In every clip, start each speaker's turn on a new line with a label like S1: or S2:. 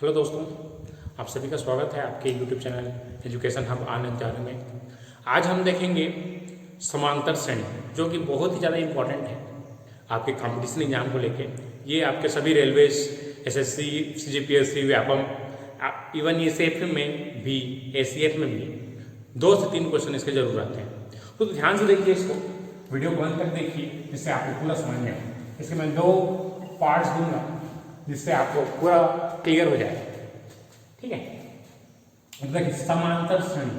S1: Hello दोस्तों, आप सभी का स्वागत है आपके यूट्यूब चैनल एजुकेशन हब आनंद जाने में। आज हम देखेंगे समांतर श्रेणी, जो कि बहुत ही ज़्यादा इम्पोर्टेंट है आपके कंपटीशन एग्जाम को लेके। ये आपके सभी railways, SSC, CGPSC, Vyapam, even ACF में भी, एसीएफ में भी 2 से 3 क्वेश्चन इसके जरूर आते हैं। तो ध्यान से देखिए, इसको वीडियो को अंत तक देखिए जिससे आपको पूरा समझ में आए। इसके मैं 2 पार्ट्स दूंगा जिससे आपको पूरा क्लियर हो जाए। ठीक है, देखिए समांतर श्रेणी,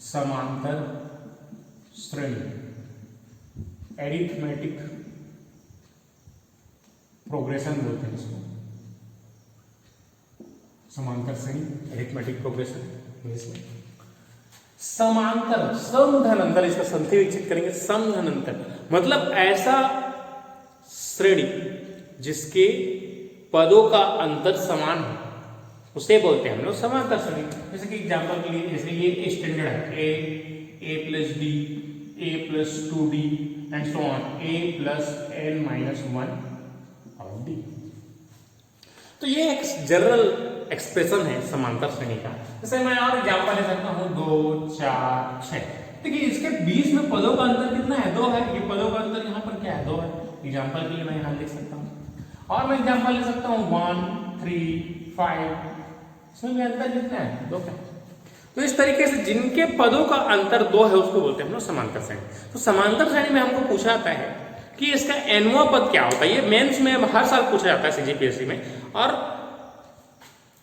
S1: समांतर श्रेणी, एरिथमेटिक प्रोग्रेशन बोलते हैं इसको, समांतर श्रेणी, एरिथमेटिक प्रोग्रेशन इंग्लिश में। समांतर, समधनंतर, इसका संधि विकसित करेंगे। समधनंतर मतलब ऐसा श्रेणी जिसके पदों का अंतर समान है, उसे बोलते हैं हम लोग समांतर श्रेणी। जैसे कि एग्जांपल के लिए, जैसे ये स्टैंडर्ड है, a plus D, a plus 2d and so on, a plus n minus 1 और d। तो ये एक जनरल एक्सप्रेशन है समांतर श्रेणी का। जैसे मैं और एग्जांपल ले सकता हूँ 2, 4, 6। देखिए इसके बीच में पदों का अंतर कितना है? 2 है। ये पदों का अंतर यहाँ पर क्या है? 2 है। एग्जांपल के लिए मैं यहाँ लिख सकता हूँ, और मैं एग्जांपल ले सकता हूँ 1, 3, 5। इसमें भी अंतर कितना है? 2 है। तो इस तरीके से जिनके पदों का अंतर 2 है उसको बोलते हैं हम लोग समांतर श्रेणी। तो समांतर श्रेणी में हमको पूछा जाता है कि इसका nवां पद क्या होता है। ये मेंस में हर साल पूछा जाता है सीजीपीएससी में, और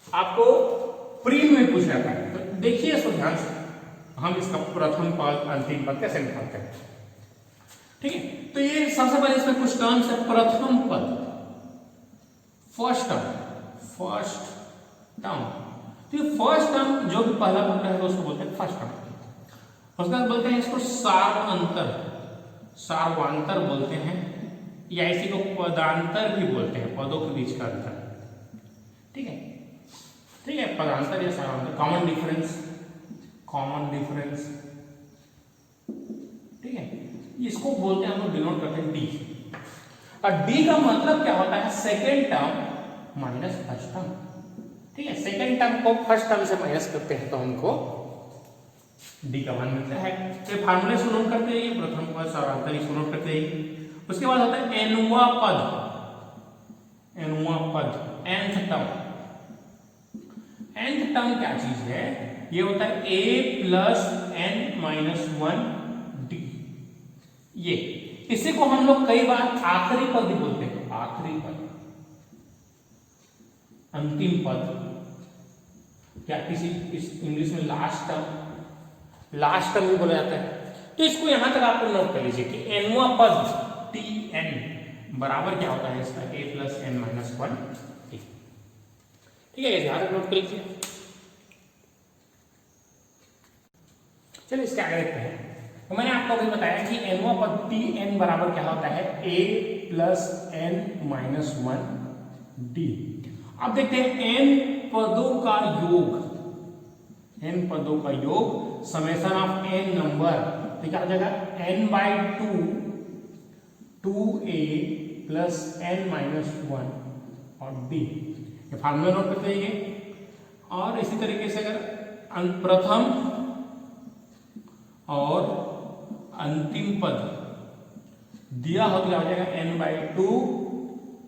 S1: आपको प्री में पूछा जाता है। तो देखिए इसको ध्यान से, हम इसका प्रथम पद अंतिम पद कैसे निकालते हैं। ठीक है, तो ये सबसे पहले इसमें कुछ टर्म्स है। प्रथम पद, फर्स्ट टर्म, फर्स्ट टर्म। तो ये फर्स्ट टर्म जो भी पहला पद है उसको बोलते हैं फर्स्ट टर्म। उसके बाद बोलते हैं इसको सार्वअंतर, सार्वांतर बोलते हैं, या इसी को पदांतर भी बोलते हैं, पदों के बीच का अंतर। ठीक है, ठीक है, पदांतर या सार्वांतर, कॉमन डिफरेंस, कॉमन डिफरेंस। ठीक है, इसको बोलते हैं हम लोग, डिनोट करते हैं डी। और डी का मतलब क्या होता है? Second term minus first term. ठीक है, सेकेंड टर्म को फर्स्ट टर्म से माइनस करते हैं तो हमको डी का मान मिलता है। तो फार्मूले से नोट करते हैं, प्रथम पद, सारांतर, इसको नोट करते हैं। उसके बाद होता है एनवा पद, एनवा पद, nth टर्म। nth टर्म क्या चीज है? ये होता है a plus n minus 1 d। ये इसी को हम लोग कई बार आखिरी पद भी बोलते हैं, आखिरी पद, अंतिम पद, क्या किसी इस इंग्लिश में लास्ट टर्म, लास्ट टर्म भी बोला जाता है। तो इसको यहां तक आपको नोट कर लीजिए कि एनवा पद tn बराबर क्या होता है इसका? a plus n minus 1 d। ठीक है, ध्यान तक नोट कर लीजिए। चलिए इसके आगे देखते हैं। तो मैंने आपको अभी बताया कि एनवा पद tn बराबर क्या होता है? a plus n minus 1 d। अब देखते हैं n पदों का योग, n पदों का योग, समेशन ऑफ n नंबर। तो क्या हो जाएगा? n by 2 2a plus n minus 1 और d। ये फार्मूला नोट करते हैं। और इसी तरीके से अगर प्रथम और अंतिम पद दिया हो तो क्या हो जाएगा? n by 2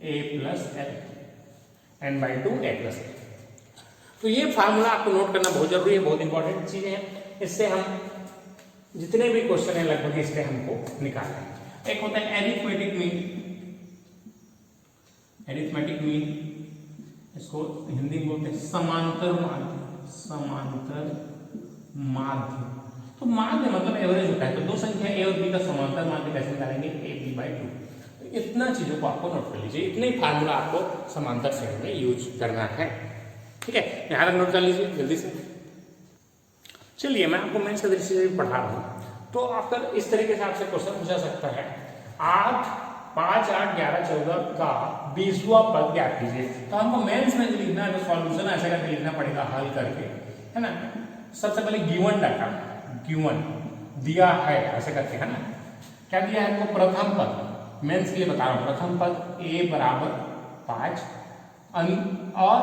S1: a plus l, n by 2 a plus l। तो ये फार्मूला आपको नोट करना बहुत जरूरी है, बहुत इंपॉर्टेंट चीजें हैं। इससे हम जितने भी क्वेश्चन है लगभग इसके हमको निकालना है। एक होता है एरिथमेटिक मीन, एरिथमेटिक मीन, इसको हिंदी में बोलते हैं समांतर माध्य, समांतर माध्य। तो माध्य मतलब एवरेज होता है। तो 2 संख्या a और b का समांतर माध्य कैसे निकालेंगे? a b by 2। तो इतना चीजों को आपको नोट कर लीजिए, इतने ही फार्मूला आपको समांतर श्रेणी में यूज करना है। ठीक है, यहाँ तक नोट कर लीजिए जल्दी से। चलिए मैं आपको मेंस के दृष्टि से भी पढ़ा रहा हूँ। तो अगर इस तरीके से आपसे क्वेश्चन पूछा सकता है, 8, 5, 8, 11, 14 का 20वां पद ज्ञात कीजिए। तो हमको मेंस में लिखना है तो सॉल्यूशन ऐसे करके लिखना पड़ेगा, हल करके, है ना। सबसे पहले गिवन डाटा, गिवन दिया है ऐसे करके, है ना। क्या दिया है हमको? प्रथम पद, मेंस के लिए बता रहा हूँ, प्रथम पद a बराबर 5 और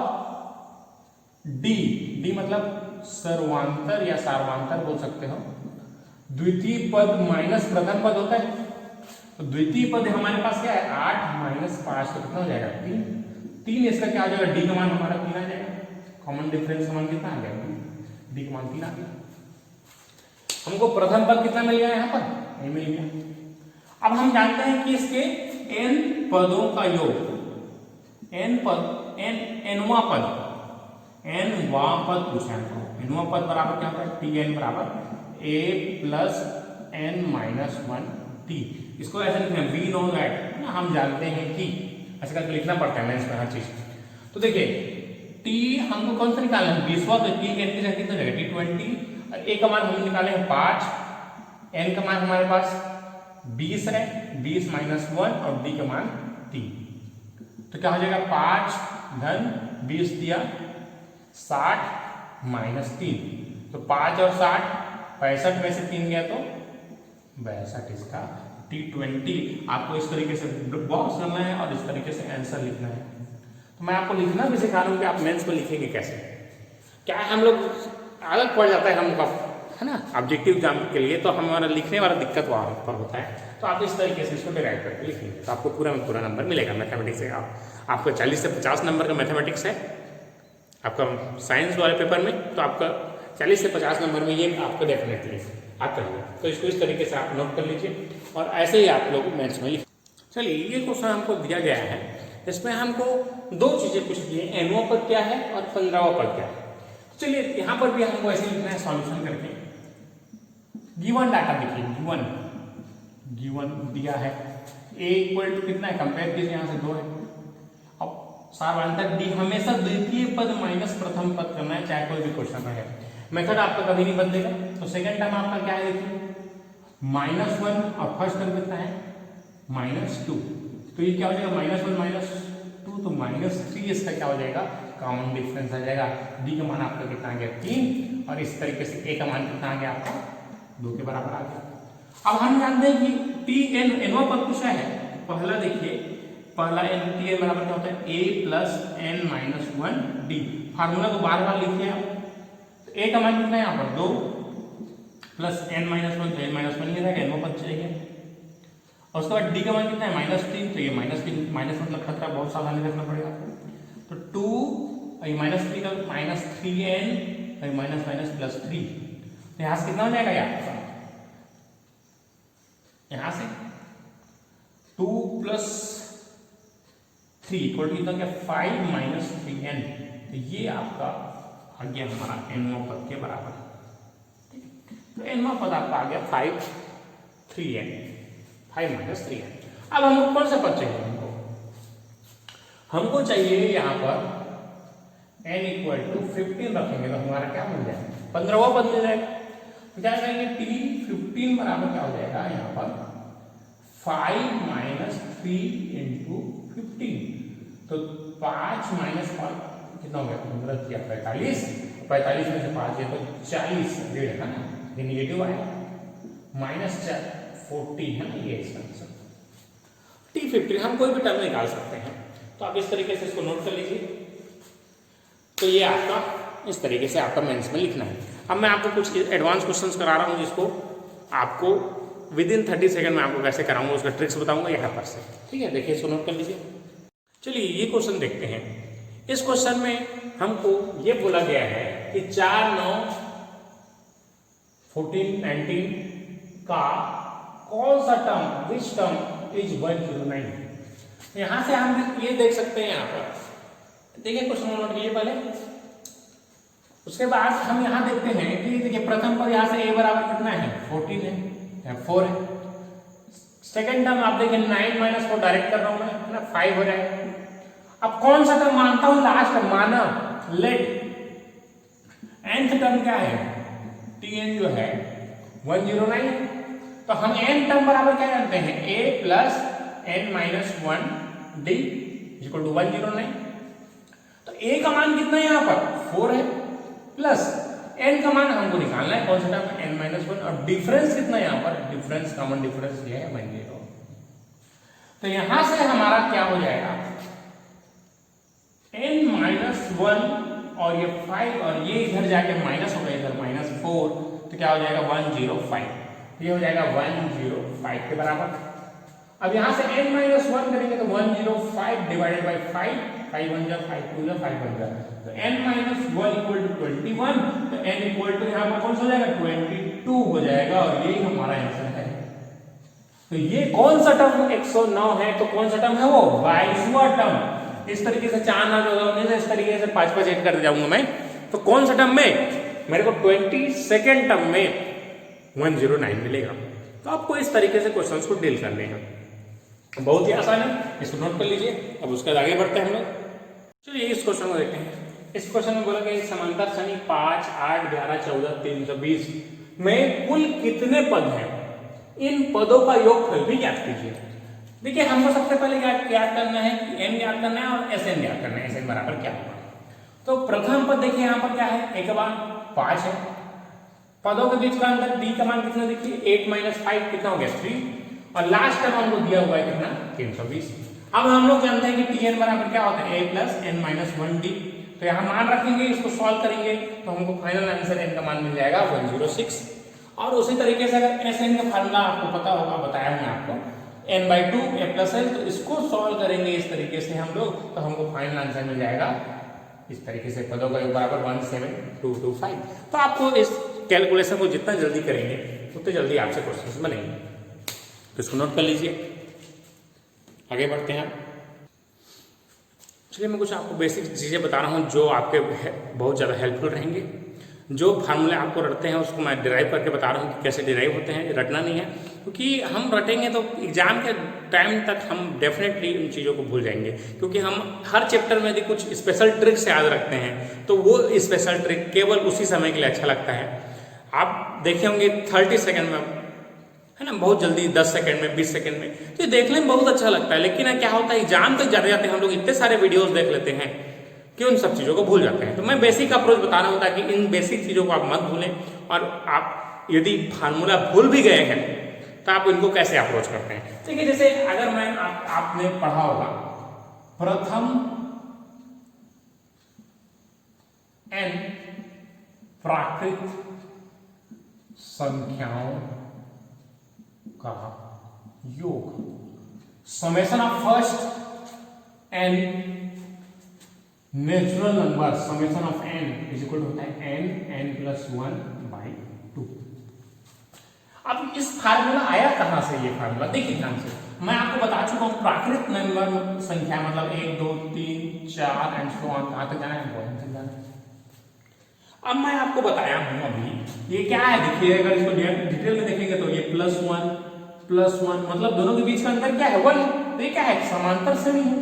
S1: डी, डी मतलब सर्वांतर या सार्वांतर बोल सकते हो। द्वितीय पद माइनस प्रथम पद होता है, तो द्वितीय पद हमारे पास क्या है 8 माइनस 5 तो कितना हो जाएगा 3, 3 इसका क्या हो जाएगा डी का मान हमारा 3 आ जाएगा। कॉमन डिफरेंस का मान कितना आ गया डी का मान 3 आ गया। हमको प्रथम पद कितना मिल गया यहाँ पर ए मिल गया। अब हम जानते हैं कि इसके n पदों का योग, n पद nवां पद पूछा है। nवां पद बराबर क्या होता है tn बराबर a plus n minus 1 t। इसको ऐसे लिखते हैं वी नो दैट, हम जानते हैं कि ऐसे करके लिखना पड़ता है मेंस में हर चीज। तो देखिए t हमको कौन सा निकालना है 20वां, तो t n की जगह कितना रहेगा t20 और a का मान हम निकाले हैं 5, n का मान हमारे पास 20 है, 20 माइनस 1 और d का मान 3, तो क्या हो जाएगा 5 धन 20 दिया 60 माइनस 3, तो 5 और 60 65 में से 3 गया तो 62 इसका t20। आपको इस तरीके से बॉक्स करना है और इस तरीके से आंसर लिखना है। तो मैं आपको लिखना भी सिखा रहा हूँ कि आप मेंस में लिखेंगे कैसे। क्या है हम लोग आदत पड़ जाता है हमका, है ना, ऑब्जेक्टिव एग्जाम के लिए, तो हमारा लिखने वाला दिक्कत वहाँ पर होता है। तो आप इस तरीके से इसको डिराइव करके लिखेंगे तो आपको पूरा में पूरा नंबर मिलेगा मैथमेटिक्स से। आपका 40 से 50 नंबर का मैथमेटिक्स है आपका साइंस वाले पेपर में, तो आपका 40 से 50 नंबर में ये आपको डेफिनेटली आप करिए। तो इसको इस तरीके से आप नोट कर लीजिए और ऐसे ही आप लोग मैथ्स में लिखिए। चलिए ये क्वेश्चन हमको दिया गया है, इसमें हमको दो चीजें पूछ दी है, nवां पद क्या है और 15वां पद क्या है। चलिए यहाँ पर भी हमको ऐसे लिखना है सॉल्यूशन करके। गिवन डाटा देखिए, गिवन दिया है a इक्वल टू कितना है कंपेयर कीजिए, यहाँ से 2 है। अब सार्वंतर डी हमेशा द्वितीय पद माइनस प्रथम पद करना है, चाहे कोई भी क्वेश्चन रहे। मेथड आपका कभी नहीं बदलेगा। तो सेकंड टर्म आपका क्या है देखिए -1 और फर्स्ट टर्म कितना है -2, तो ये क्या हो जाएगा -1 -2 तो -3 इसका क्या हो जाएगा कॉमन डिफरेंस आ जाएगा। डी का मान आपका कितना आ गया 3 और इस तरीके से ए का मान कितना आ गया आपका 2 के बराबर आ गया। अब हम जानते हैं कि टी एन एनवा पद पूछा है। पहला देखिए पहला एन टी एन बराबर क्या होता है a plus N minus 1 D. Formula को बार बार लिखिए आप। तो a का मान कितना है यहाँ पर 2 प्लस एन माइनस 1 तो एन माइनस 1 ही रहेगा, एनवा पद चाहिए। और उसके बाद डी का मान कितना है -3 तो ये -3 माइनस मतलब खतरा बहुत सावधानी रखना पड़ेगा। तो 2 और -3 का -3n और माइनस प्लस 3 तो यहाँ से कितना हो जाएगा यार यहाँ से 2 प्लस 3 इक्वल टू कितना क्या 5 - 3n। तो ये आपका आ गया हमारा एनवा पद के बराबर। तो एनवा पद आपका आ गया 5 3n 5 - 3n। अब हमको कौन सा पद चाहिए हमको चाहिए यहाँ पर n इक्वल टू 15 रखेंगे तो हमारा क्या मिल जाएगा 15वां पद मिल जाएगा। तो क्या करेंगे t 15 बराबर क्या हो जाएगा यहाँ पर 5 - 3 × 15। तो 5 - 5 कितना हो गया 15 किया 45, 45 में से 5 गया तो 40 डेढ़ है ना, ये निगेटिव आया -40 है ना, ये इसका आंसर। t15 हम कोई भी टर्म निकाल सकते हैं, तो आप इस तरीके से इसको नोट कर लीजिए। तो ये आपका इस तरीके से आपका मेंस में लिखना है। अब मैं आपको कुछ एडवांस क्वेश्चंस करा रहा हूँ जिसको आपको विदिन 30 सेकंड में आपको कैसे कराऊंगा उसका ट्रिक्स बताऊंगा यहाँ पर से, ठीक है। देखिए इसको नोट कर लीजिए। चलिए ये क्वेश्चन देखते हैं। इस क्वेश्चन में हमको ये बोला गया है कि 4 9 14 19 का कौन सा टर्म विच टर्म इज 109। यहां से हम ये देख सकते हैं, यहाँ पर देखिए क्वेश्चन नोट कीजिए पहले। उसके बाद हम यहाँ देखते हैं कि देखिए प्रथम पर यहाँ से a बराबर कितना है 14 है 4 है। सेकंड टर्म आप देखिए 9 - 4 डायरेक्ट कर रहा हूं मैं, है ना 5 हो जाएगा। अब कौन सा टर्म मानता हूं लास्ट माना लेट nth टर्म क्या है tn जो है 109। तो हम n टर्म बराबर क्या जानते हैं a plus n - 1 d equal to 109। तो a का मान कितना है यहाँ पर 4 है प्लस n का मान हमको निकालना है कौन सा टर्म n - 1 और डिफरेंस कितना है यहाँ पर डिफरेंस कॉमन डिफरेंस ये है 10। तो यहां से हमारा क्या हो जाएगा n - 1 और ये 5 और ये इधर जाके माइनस हो गया, इधर -4, तो क्या हो जाएगा 105, ये हो जाएगा 105 के बराबर। अब यहाँ से n-1 करेंगे तो 105 डिवाइडेड बाई 5, 5 1 जा 5 2 जा 5 1 जा, तो n-1 इक्वल टू 21, तो n इक्वल टू यहाँ पर कौन सा हो जाएगा 22 हो जाएगा, और यही हमारा आंसर है। तो ये कौन सा टर्म 109 है, तो कौन सा टर्म है वो 22वां टर्म। इस तरीके से 4 9 14 19 इस तरीके से 5 5 ऐड करते जाऊंगा मैं, तो कौन सा टर्म में मेरे को 22nd टर्म में 109 मिलेगा। तो आपको इस तरीके से क्वेश्चंस को डील करने हैं, बहुत ही आसान है, इसको नोट कर लीजिए। अब उसके बाद आगे बढ़ते हैं हम लोग। चलिए इस क्वेश्चन को देखते हैं। इस क्वेश्चन में बोला कि समांतर श्रेणी 5 8 11 14 320 में कुल कितने पद हैं, इन पदों का योगफल भी ज्ञात कीजिए। देखिए हमको सबसे पहले ज्ञात करना है कि n ज्ञात करना है और Sn ज्ञात करना है, Sn बराबर क्या होगा। तो प्रथम पद देखिए यहाँ पर क्या है, a का मान 5 है, पदों के बीच का अंतर d का मान कितना देखिए 8 - 5 कितना हो गया 3, और लास्ट टर्म हमको दिया हुआ है कितना 320। अब हम लोग जानते हैं कि Tn बराबर क्या होता है a + n-1d, तो यहाँ मान रखेंगे, इसको सॉल्व करेंगे तो हमको फाइनल आंसर n का मान मिल जाएगा 106। और उसी तरीके से अगर Sn का फार्मूला आपको पता होगा, बताया मैं आपको n/2 a + l, तो इसको सॉल्व करेंगे इस तरीके से हम लोग, तो हमको फाइनल आंसर मिल जाएगा इस तरीके से, पदों का योग बराबर 17225। तो आपको इस कैलकुलेशन को जितना जल्दी करेंगे उतने जल्दी आपसे क्वेश्चन बनेंगे, तो इसको नोट कर लीजिए। आगे बढ़ते हैं। चलिए मैं कुछ आपको बेसिक चीज़ें बता रहा हूँ जो आपके बहुत ज़्यादा हेल्पफुल रहेंगे। जो फार्मूले आपको रटते हैं उसको मैं डिराइव करके बता रहा हूँ कि कैसे डिराइव होते हैं, रटना नहीं है, क्योंकि हम रटेंगे तो एग्जाम के टाइम तक हम डेफिनेटली उन चीज़ों को भूल जाएंगे, क्योंकि हम हर चैप्टर में यदि कुछ स्पेशल ट्रिक्स याद रखते हैं तो वो स्पेशल ट्रिक केवल उसी समय के लिए अच्छा लगता है। आप देखे होंगे 30 सेकेंड में, है ना, बहुत जल्दी 10 सेकंड में 20 सेकंड में, तो ये देखने में बहुत अच्छा लगता है, लेकिन क्या होता है एग्जाम तक जाते जाते हम लोग इतने सारे वीडियोस देख लेते हैं कि उन सब चीज़ों को भूल जाते हैं। तो मैं बेसिक अप्रोच बता रहा हूँ ताकि इन बेसिक चीज़ों को आप मत भूलें, और आप यदि फार्मूला भूल भी गए हैं तो आप इनको कैसे अप्रोच करते हैं। देखिए जैसे अगर मैं आपने पढ़ा होगा प्रथम n प्राकृत संख्याओं का योग, summation of first n natural number summation of n is equal होता है n+1/2। अब इस फार्मूला आया कहां से, ये फार्मूला देखिए ध्यान से, मैं आपको बता चुका हूं प्राकृत नंबर संख्या मतलब 1 2 3 4 एंड सो ऑन, कहां तक जाना है वहां तक जाना है। अब मैं आपको बताया हूं अभी ये क्या है, देखिए अगर इसको डिटेल में देखेंगे तो ये +1 मतलब दोनों के बीच का अंतर क्या है 1 है, तो ये क्या है समांतर श्रेणी है,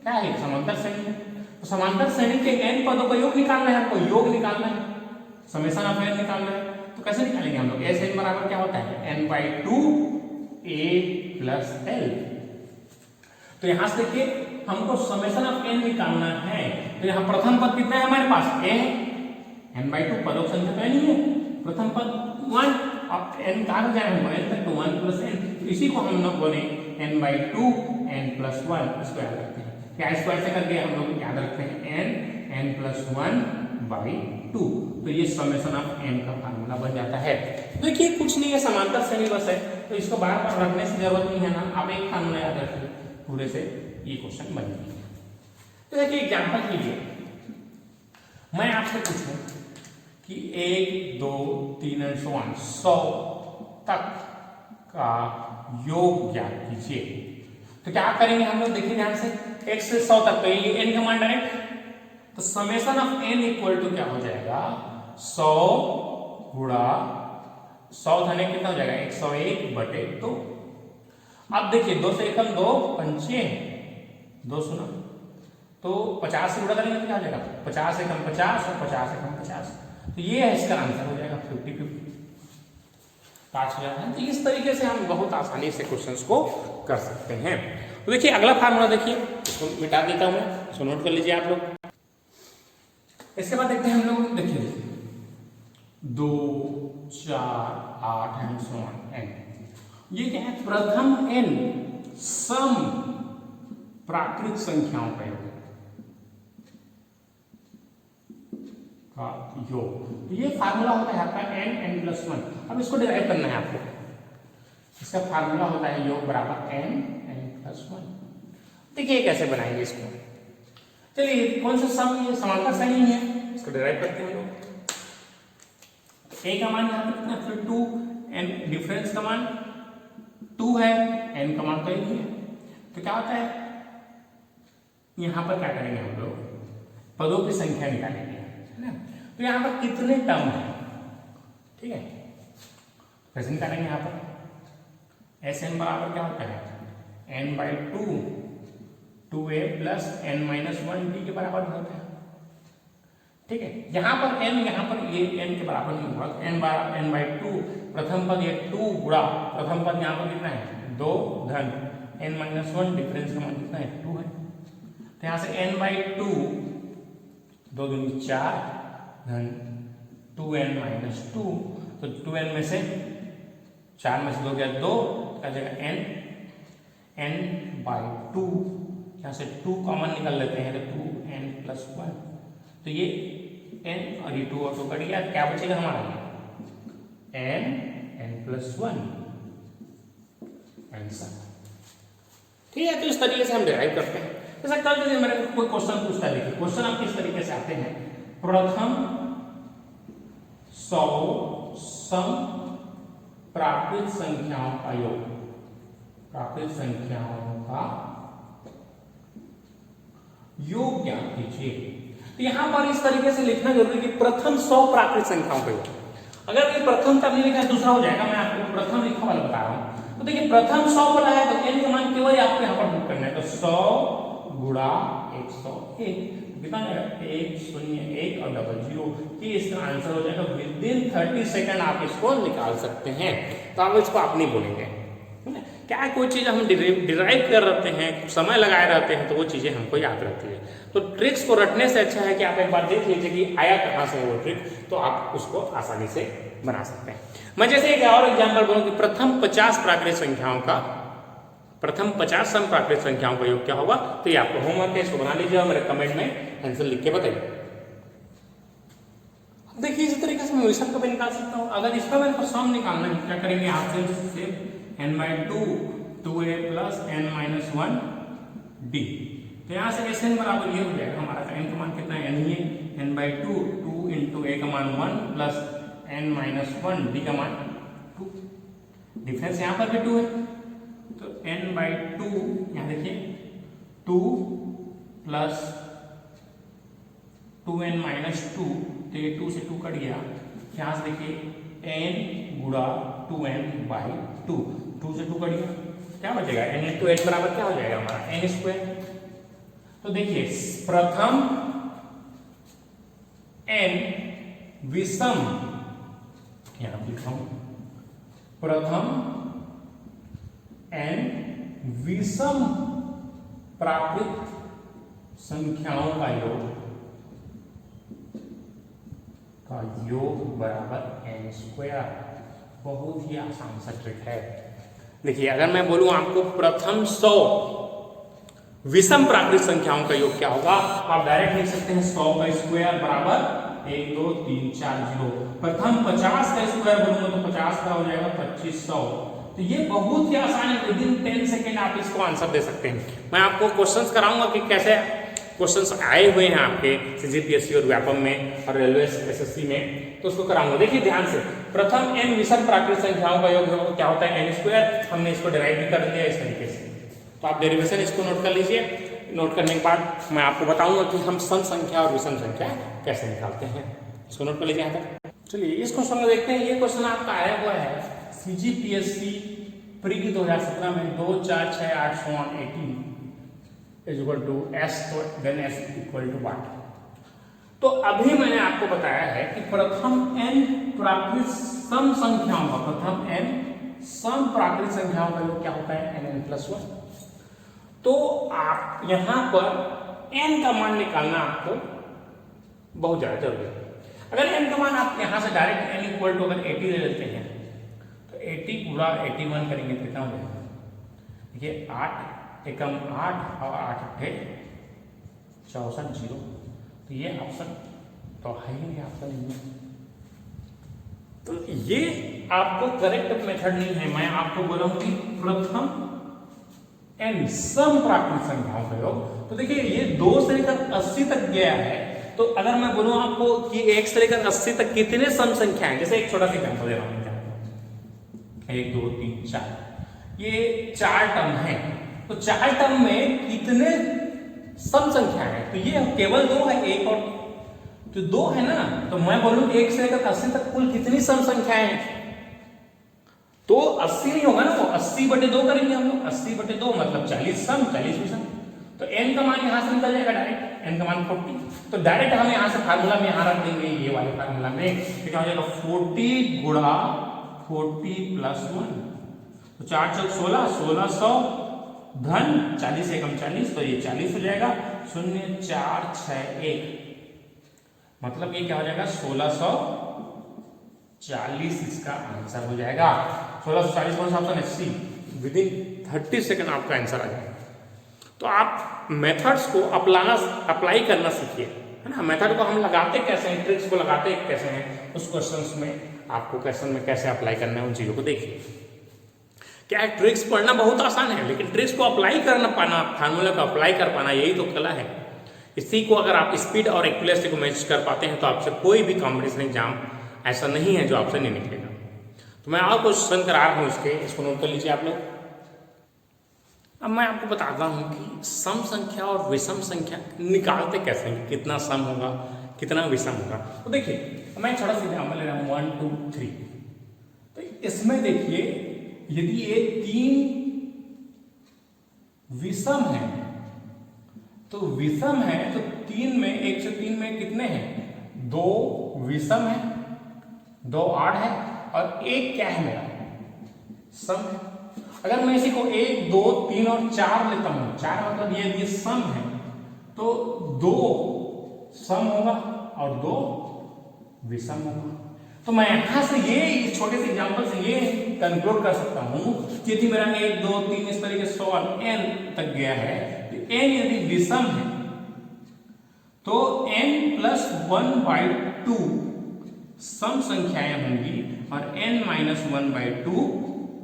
S1: क्या है समांतर श्रेणी है। तो समांतर श्रेणी के n पदों का योग निकालना है, हमको योग निकालना है, समेशन ऑफ n निकालना है। तो कैसे निकालेंगे हम लोग, Sn बराबर क्या होता है n/2 a + l। तो यहां से देखिए हमको समेशन ऑफ n निकालना है, तो यहां प्रथम पद कितना है हमारे पास a है, n/2 पदों की संख्या तो नहीं है, प्रथम पद 1 और n कहां जाए हम n तक, तो 1 + n, तो इसी को हम लोग बोले n/2 n+1, इसको याद रखते हैं, क्या स्क्वायर से करके हम लोग याद रखते हैं n+1/2, तो ये समेशन ऑफ n का फार्मूला बन जाता है। देखिए कुछ नहीं है, समांतर श्रेणी बस है, तो इसको बार बार रखने की जरूरत नहीं है ना, आप एक फार्मूला याद रखिए पूरे से ये क्वेश्चन बन जाएगा। तो देखिए एग्जांपल कीजिए, मैं आपसे पूछूं कि 1 2 3 एंड सो ऑन 100 तक का योग ज्ञात कीजिए। तो क्या करेंगे हम लोग, देखिए ध्यान से 1 से 100 तक, तो ये n का मान डायरेक्ट, तो summation of n equal to क्या हो जाएगा 100 गुणा 100 धने कितना हो जाएगा 101/2। अब देखिए 2 से 1 हम 2 पंचे 2 सुना, तो 50 से गुणा करेंगे तो क्या हो जाएगा 50 से कम 50 और 50 से कम 50, तो ये है इसका आंसर हो जाएगा 50-50 5,000 है। तो इस तरीके से हम बहुत आसानी से क्वेश्चंस को कर सकते हैं। तो देखिए अगला फार्मूला देखिए, इसको मिटा देता हूं मैं, इसको नोट कर लीजिए आप लोग। इसके बाद देखते हैं हम लोग, देखिए 2 4 8 एंड सो ऑन n, ये क्या है प्रथम n सम प्राकृत संख्याओं का योग, का योग। तो ये फार्मूला होता है आपका n+1। अब इसको डिराइव करना है आपको। इसका फार्मूला होता है योग बराबर n+1। देखिए कैसे बनाएंगे इसको। चलिए कौन सा सम, ये समांतर श्रेणी है, इसको डिराइव करते हैं लोग। a का मान यहाँ पर कितना, फिर 2, n डिफरेंस का मान 2 है, n का मान तो ही है। तो क्या होता है, यहाँ पर क्या करेंगे हम लोग, पदों की संख्या निकालेंगे, है ना। तो यहाँ पर कितने टर्म है, ठीक है, कैसे निकालेंगे। यहाँ पर Sn बराबर क्या होता है, n/2 2a प्लस n-1d के बराबर होता है, ठीक है। यहाँ पर n, यहाँ पर ये n के बराबर नहीं होगा, n/2 प्रथम पद ये 2 गुणा प्रथम पद यहाँ पर कितना है 2 धन n-1 डिफरेंस का मान कितना है 2 है। तो यहाँ से n/2 2 दूनी 4 धन 2n-2, तो 2n में से 4 में से 2 गया 2, आ जाएगा n/2, यहाँ से 2 कॉमन निकल लेते हैं तो 2n+1, तो ये n और ये 2 और 2 कट गया, क्या बचेगा हमारा n+1 आंसर, ठीक है। तो इस तरीके से हम डिराइव करते हैं। जैसा कल जैसे मेरे को कोई क्वेश्चन पूछता है, देखिए क्वेश्चन आप किस तरीके से आते हैं, प्रथम 100 सम प्राकृत संख्याओं का योग, प्राकृत संख्याओं का योग ज्ञात कीजिए। तो यहां पर इस तरीके से लिखना जरूरी है कि प्रथम 100 प्राकृत संख्याओं का योग। अगर ये प्रथम तब नहीं लिखा दूसरा हो जाएगा, मैं आपको प्रथम लिखा वाला बता रहा हूं। तो देखिए प्रथम 100 बोला है तो n का मान केवल आपको यहाँ पर बुक करना है, तो 100 गुणा 101 कितना आएगा 101 और 00, कि इसका आंसर हो जाएगा। विदिन 30 सेकंड आप इसको निकाल सकते हैं। तो आप इसको आप नहीं बोलेंगे, क्या कोई चीज़ हम डिराइव कर रहते हैं, समय लगाए रहते हैं, तो वो चीज़ें हमको याद रहती है। तो ट्रिक्स को रटने से अच्छा है कि आप एक बार देख लीजिए कि आया कहाँ से वो ट्रिक, तो आप उसको आसानी से बना सकते हैं। मैं जैसे एक और एग्जाम्पल बोलूँ कि प्रथम 50 प्राकृत संख्याओं का, प्रथम 50 सम प्राकृत संख्याओं का योग क्या होगा, तो ये आपको होमवर्क है, इसको बना लीजिए और मेरे कमेंट में आंसर लिख के बताइए। देखिए इसी तरीके से मैं विषम को भी निकाल सकता हूँ। अगर इसका मेरे को सम निकालना है, क्या करेंगे, आप से n/2 2a प्लस n-1d, तो यहाँ से Sn बराबर ये हो जाएगा हमारा, n का मान कितना है, n ही है, n/2 2 इंटू a का मान 1 प्लस n-1 d का मान 2, डिफरेंस यहाँ पर भी 2 है, तो n/2 यहाँ देखिए 2 प्लस 2n-2, तो ये 2 से 2 कट गया, यहाँ से देखिए n गुणा 2n/2, 2 से 2 कट गया, क्या बचेगा n/8 बराबर क्या हो जाएगा हमारा n²। तो देखिए प्रथम n विषम, यहां लिखा हूं, प्रथम n विषम प्राकृत संख्याओं का योग बराबर n²। बहुत ही आसान सा ट्रिक है। देखिए अगर मैं बोलूं आपको प्रथम 100 विषम प्राकृत संख्याओं का योग क्या होगा, आप डायरेक्ट लिख सकते हैं 100 का स्क्वायर बराबर 1 2 3 4 0। प्रथम 50 का स्क्वायर बोलूंगा तो 50 का हो जाएगा 2500। तो ये बहुत ही आसान है, विदिन 10 सेकेंड आप इसको आंसर दे सकते हैं। मैं आपको क्वेश्चंस कराऊंगा कि कैसे क्वेश्चंस आए हुए हैं आपके CGPSC और व्यापम में और रेलवे SSC में, तो उसको कराऊंगा। देखिए ध्यान से, प्रथम n विषम प्राकृत संख्याओं का योग क्या होता है n², हमने इसको डिराइव भी कर लिया इस तरीके से। तो आप डेरिवेशन इसको नोट कर लीजिए। नोट करने के बाद मैं आपको बताऊंगा कि हम सम संख्या और विषम संख्या कैसे निकालते हैं, इसको नोट कर लीजिए यहाँ तक। चलिए इस क्वेश्चन को देखते हैं। ये क्वेश्चन आपका आया हुआ है CGPSC प्री 2017 में 2 4 6 8 18 इक्वल टू s, तो देन s इक्वल टू वाट। तो अभी मैंने आपको बताया है कि प्रथम n प्राकृत सम संख्याओं का, प्रथम n सम प्राकृत संख्याओं का योग क्या होता है n+1। तो आप यहां पर n का मान निकालना आपको बहुत ज्यादा जरूरी है। अगर n का मान आप यहां से डायरेक्ट n इक्वल टू अगर 80 ले लेते हैं तो 80 गुणा 81 करेंगे तो कितना हो जाएगा, देखिए 8 एकम 8 और 8 अट्ठे 64 0। तो ये ऑप्शन तो है ही नहीं, आपका नहीं है। तो ये आपको करेक्ट मेथड नहीं है। मैं आपको बोला हूं कि प्रथम एन सम प्राकृतिक संख्याओं का योग। तो देखिए ये 2 से लेकर 80 तक गया है, तो अगर मैं बोलूं आपको कि 1 से लेकर 80 तक कितने सम संख्याएं, जैसे एक छोटा सा एग्जांपल दे रहा हूं, 1 2 3 4, ये 4 टर्म है, तो 4 टर्म में कितने सम संख्याएं हैं? तो ये केवल 2 है, एक और तो 2 है ना, तो मैं बोलूं 1 से लेकर 80 तक कुल कितनी सम संख्याएं हैं? तो 80 नहीं होगा ना, वो 80/2 करेंगे हम लोग। 80/2 मतलब 40 सम, 40 विषम। तो n का मान यहां से निकल जाएगा डायरेक्ट, n का मान 40। तो डायरेक्ट हम यहां से फार्मूला में यहां रख देंगे, ये वाले फार्मूला में क्या हो जाएगा, 40 गुणा 40 + 1, तो 4 चौक 16, 1600 धन 40 एकम 40, तो ये 40 हो जाएगा। 0 4 6 1, मतलब ये क्या हो जाएगा, 1640 इसका आंसर हो जाएगा। 1640 कौन सा ऑप्शन है, सी। विदिन 30 सेकंड आपका आंसर आ जाएगा। तो आप मेथड्स को अप्लाई करना सीखिए, है ना। मेथड को हम लगाते कैसे हैं, ट्रिक्स को लगाते कैसे हैं, उस क्वेश्चंस में आपको क्वेश्चन में कैसे अप्लाई करना है, उन चीजों को देखिए। क्या है, ट्रिक्स पढ़ना बहुत आसान है, लेकिन ट्रिक्स को अप्लाई करना पाना, फार्मूला को अप्लाई कर पाना, यही तो कला है। इसी को अगर आप स्पीड और एक्यूरेसी को मैच कर पाते हैं तो आपसे कोई भी कॉम्पिटिशन एग्जाम ऐसा नहीं है जो आपसे नहीं निकलेगा। तो मैं और क्वेश्चन करा रहा हूँ इसको नोट कर लीजिए आप लोग। अब मैं आपको बताता हूँ कि सम संख्या और विषम संख्या निकालते कैसे हैं, कितना सम होगा कितना विषम होगा। तो देखिए मैं छोटा सा एग्जाम्पल ले रहा हूँ, 1 2 3। तो इसमें देखिए यदि ये 3 विषम है, तो विषम है तो 3 में 1 से 3 में कितने हैं, 2 विषम है, 2 8 है और 1 क्या है मेरा, सम है। अगर मैं इसी को 1 2 3 और 4 लेता हूं, 4 मतलब ये सम है, तो 2 सम होगा और 2 विषम होगा। तो मैं यहां से ये इस छोटे से एग्जांपल से ये कंक्लूड कर सकता हूं कि यदि मेरा 1 2 3 इस तरीके से सवाल n तक गया है, तो n यदि विषम है तो n + 1/2 सम संख्याएं होंगी और n - 1/2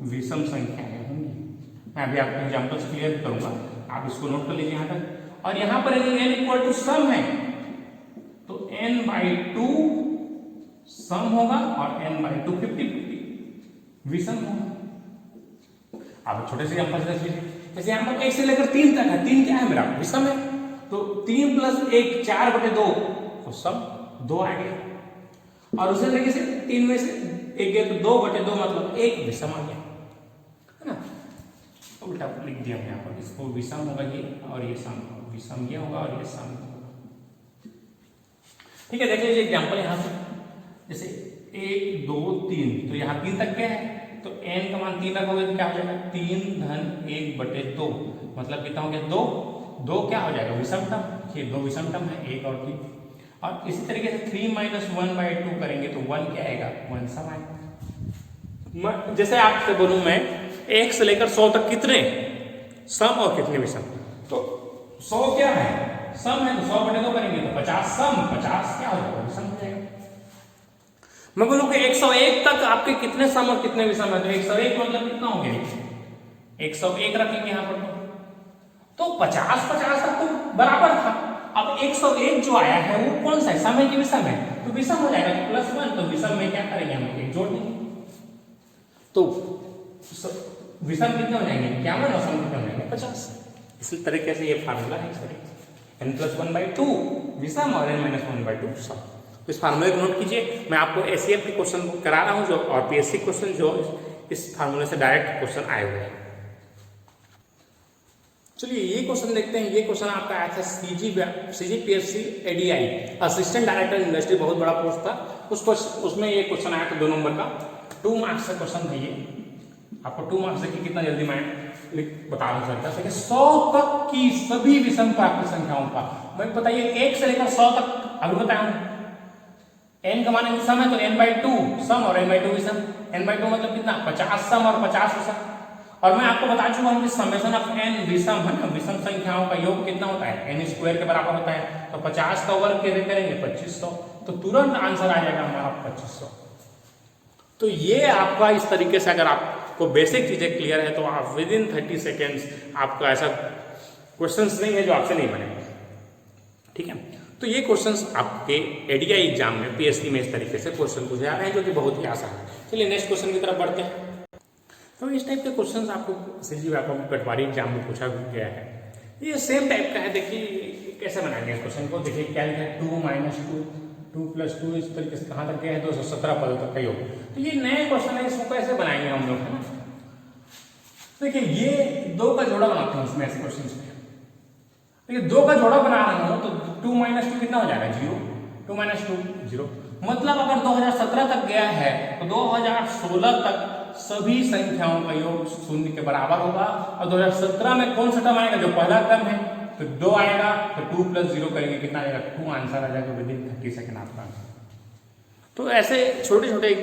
S1: विषम संख्याएं होंगी। मैं अभी आपको एग्जांपल से क्लियर करूंगा, आप इसको नोट कर लीजिए यहां तक। और यहां पर यदि n = सम है तो n/2 सम होगा और n/2 50-50 विषम होगा। आप छोटे से एग्जांपल से देख लीजिए, जैसे यहां पर 1 से लेकर 3 तक है, 3 क्या है मेरा, विषम है, तो 3 + 1 4/2 तो सम 2 आ गया। और उसी तरीके से 3 में से 1 गया तो 2/2 मतलब 1 विषम आ गया, है ना। उल्टा लिख दिया मैं यहाँ पर, इसको विषम होगा ये और ये सम, विषम ये होगा और ये सम होगा। ठीक है, देख लीजिए एग्जाम्पल यहाँ से, जैसे 1 2 3, तो यहाँ 3 तक क्या है, तो n का मान 3 रखोगे तो क्या हो जाएगा, 3 धन 1/2 मतलब कितना हो गया, 2 2 क्या हो जाएगा, विषम टर्म, ये 2 विषम टर्म है, 1 और 3। और इसी तरीके से 3 - 1/2 करेंगे तो 1 क्या आएगा, 1 सम आएगा। जैसे आपसे बोलूं मैं 1 से लेकर 100 तक कितने सम और कितने विषम, तो 100 क्या है, सम है, तो 100/2 करेंगे तो 50 सम, 50 क्या हो जाएगा, विषम हो जाएगा। मैं बोलूं कि 101 तक आपके कितने सम और कितने विषम है, तो 101 मतलब कितना हो गया, 101 रखेंगे यहां पर, तो 50-50 तक तो बराबर था। अब 101 जो आया है वो कौन सा है, सम है कि विषम है, तो विषम हो जाएगा, +1, तो विषम में क्या करेंगे हम लोग, 1 जोड़ देंगे, तो विषम कितने हो जाएंगे, 51 और सम कितने हो जाएंगे, 50। इसी तरीके से ये फार्मूला है, n + 1/2 विषम और n - 1/2 सम। तो इस फार्मूले को नोट कीजिए। मैं आपको एसीएफ के क्वेश्चन करा रहा हूं जो, और पीएससी क्वेश्चन जो इस फार्मूले से डायरेक्ट क्वेश्चन आए हुए हैं। चलिए ये क्वेश्चन देखते हैं। ये क्वेश्चन आपका आया था CGPSC ADI, assistant director industry, बहुत बड़ा पोस्ट था। उसमें ये क्वेश्चन आया था 2 नंबर का, 2 मार्क्स का क्वेश्चन है ये। आपको 2 मार्क्स देखिए कितना जल्दी मैं बता रहा हूँ सर। 100 तक की सभी विषम प्राकृतिक संख्याओं का, मैं बताइए 1 से लेकर 100 तक, अभी बताया n का मान सम है तो n/2 सम और n/2 विषम। n/2 मतलब कितना, 50 सम और 50 विषम। और मैं आपको बता चुका हूं कि समेशन ऑफ n विषम है ना, विषम संख्याओं का योग कितना होता है, n स्क्वायर के बराबर होता है। तो 50 का वर्ग कैसे करेंगे, 2500, तो तुरंत आंसर आ जाएगा हमारा 2500। तो ये आपका इस तरीके से अगर आपको बेसिक चीजें क्लियर है तो आप विद इन 30 सेकेंड्स, आपका ऐसा क्वेश्चंस नहीं है जो आपसे नहीं बनेगा, ठीक है। तो ये क्वेश्चंस आपके एडीआई एग्जाम में, पीएससी में इस तरीके से क्वेश्चन पूछे जा रहे हैं, जो कि बहुत ही आसान है। चलिए नेक्स्ट क्वेश्चन की तरफ बढ़ते हैं। तो इस टाइप के क्वेश्चंस आपको सीजी व्यापक पटवारी एग्जाम में पूछा गया है। ये सेम टाइप का है, देखिए कैसे बनाएंगे इस क्वेश्चन को। देखिए क्या लिखा है, 2 - 2 2 + 2 इस तरीके से कहाँ तक गया है, 217 पदों तक का योग। तो ये नया क्वेश्चन है, इसको कैसे बनाएंगे हम लोग, है ना। देखिए ये 2 का जोड़ा बनाते हैं इसमें, ऐसे क्वेश्चन में देखिए 2 का जोड़ा बना रहा हूं तो 2 - 2 कितना हो जाएगा, 0। 2 - 2 0, मतलब अगर 2017 तक गया है तो 2016 तक सभी संख्याओं का योग 0 के बराबर होगा। और 2017 में कौन सा टर्म आएगा, जो पहला टर्म है, तो 2 आएगा, तो 2 + 0 करेंगे कितना आएगा, 2 आंसर आ जाएगा विद इन 30 सेकेंड आपका आंसर। तो ऐसे छोटे छोटे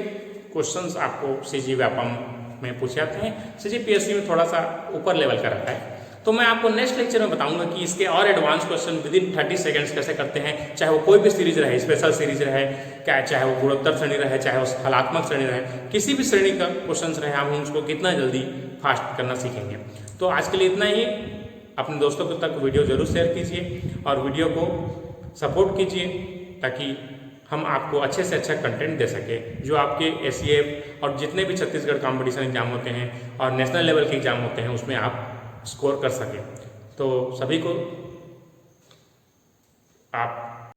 S1: क्वेश्चंस आपको सीजी व्यापम में पूछे जाते हैं। सीजी पीएससी में थोड़ा सा ऊपर लेवल का रहता है। तो मैं आपको नेक्स्ट लेक्चर में बताऊंगा कि इसके और advance question with in 30 seconds कैसे करते हैं, चाहे वो कोई भी सीरीज रहे, स्पेशल सीरीज रहे, क्या चाहे वो गुणोत्तर श्रेणी रहे, चाहे वो फलात्मक श्रेणी रहे, किसी भी श्रेणी का क्वेश्चन रहे, हम उसको कितना जल्दी फास्ट करना सीखेंगे। तो आज के लिए इतना ही। अपने दोस्तों तक वीडियो जरूर शेयर कीजिए और वीडियो को सपोर्ट कीजिए, ताकि हम आपको अच्छे से अच्छा कंटेंट दे सके, जो आपके एसईएफ और जितने भी छत्तीसगढ़ कंपटीशन एग्जाम होते हैं और नेशनल लेवल के एग्जाम होते हैं उसमें आप स्कोर कर सके। तो सभी को आप